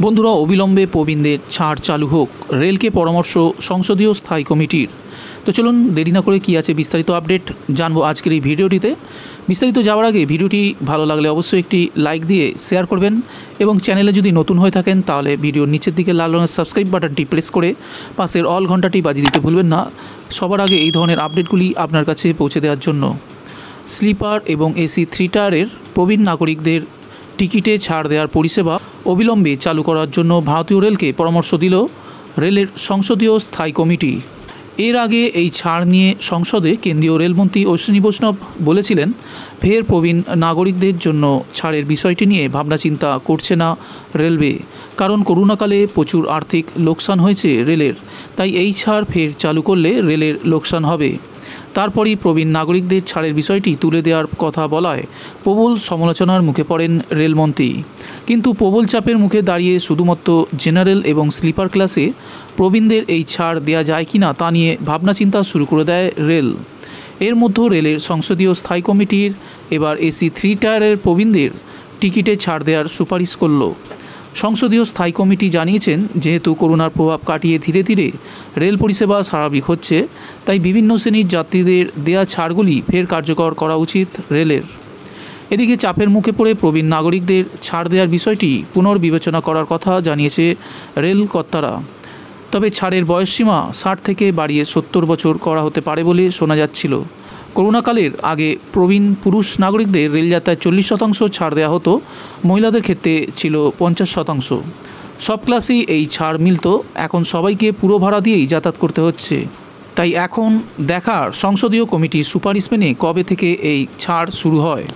বন্ধুরা, অবিলম্বে প্রবীণদের ছাড় চালু হোক, রেলকে পরামর্শ সংসদীয় স্থায়ী কমিটির। তো চলুন দেরি না করে কী আছে বিস্তারিত আপডেট জানবো আজকের এই ভিডিওটিতে। বিস্তারিত যাওয়ার আগে ভিডিওটি ভালো লাগলে অবশ্যই একটি লাইক দিয়ে শেয়ার করবেন এবং চ্যানেলে যদি নতুন হয়ে থাকেন তাহলে ভিডিওর নিচের দিকে লাল রঙের সাবস্ক্রাইব বাটনটি প্রেস করে পাশের অল ঘন্টাটি বাজিয়ে দিতে ভুলবেন না, সবার আগে এই ধরনের আপডেটগুলি আপনার কাছে পৌঁছে দেওয়ার জন্য। স্লিপার এবং এসি 3 টায়ারের প্রবীণ নাগরিকদের টিকিটে ছাড় দেওয়ার পরিষেবা অবিলম্বে চালু করার জন্য ভারতীয় রেলকে পরামর্শ দিল রেলের সংসদীয় স্থায়ী কমিটি। এর আগে এই ছাড় নিয়ে সংসদে কেন্দ্রীয় রেলমন্ত্রী অশ্বিনী বৈষ্ণব বলেছিলেন, ফের প্রবীণ নাগরিকদের জন্য ছাড়ের বিষয়টি নিয়ে ভাবনা চিন্তা করছে না রেলওয়ে, কারণ করোনাকালে প্রচুর আর্থিক লোকসান হয়েছে রেলের, তাই এই ছাড় ফের চালু করলে রেলের লোকসান হবে। তারপরই প্রবীণ নাগরিকদের ছাড়ের বিষয়টি তুলে দেওয়ার কথা বলায় প্রবল সমালোচনার মুখে পড়েন রেলমন্ত্রী। কিন্তু প্রবল চাপের মুখে দাঁড়িয়ে শুধুমাত্র জেনারেল এবং স্লিপার ক্লাসে প্রবীণদের এই ছাড় দেওয়া যায় কি না তা নিয়ে ভাবনা চিন্তা শুরু করে দেয় রেল। এর মধ্যে রেলের সংসদীয় স্থায়ী কমিটির এবার এসি 3 টায়ারের প্রবীণদের টিকিটে ছাড় দেওয়ার সুপারিশ করল। সংসদীয় স্থায়ী কমিটি জানিয়েছেন, যেহেতু করোনার প্রভাব কাটিয়ে ধীরে ধীরে রেল পরিষেবা স্বাভাবিক হচ্ছে, তাই বিভিন্ন শ্রেণীর যাত্রীদের দেয়া ছাড়গুলি ফের কার্যকর করা উচিত রেলের। এদিকে চাপের মুখে পড়ে প্রবীণ নাগরিকদের ছাড় দেওয়ার বিষয়টি পুনর্বিবেচনা করার কথা জানিয়েছে রেল কর্তারা। তবে ছাড়ের বয়সসীমা 60 থেকে বাড়িয়ে 70 বছর করা হতে পারে বলে শোনা যাচ্ছিল। করোনাকালের আগে প্রবীণ পুরুষ নাগরিকদের রেলযাত্রায় 40% ছাড় দেওয়া হতো, মহিলাদের ক্ষেত্রে ছিল 50%। সব ক্লাসেই এই ছাড় মিলত, এখন সবাইকে পুরো ভাড়া দিয়েই যাতায়াত করতে হচ্ছে। তাই এখন দেখার সংসদীয় কমিটির সুপারিশ মেনে কবে থেকে এই ছাড় শুরু হয়।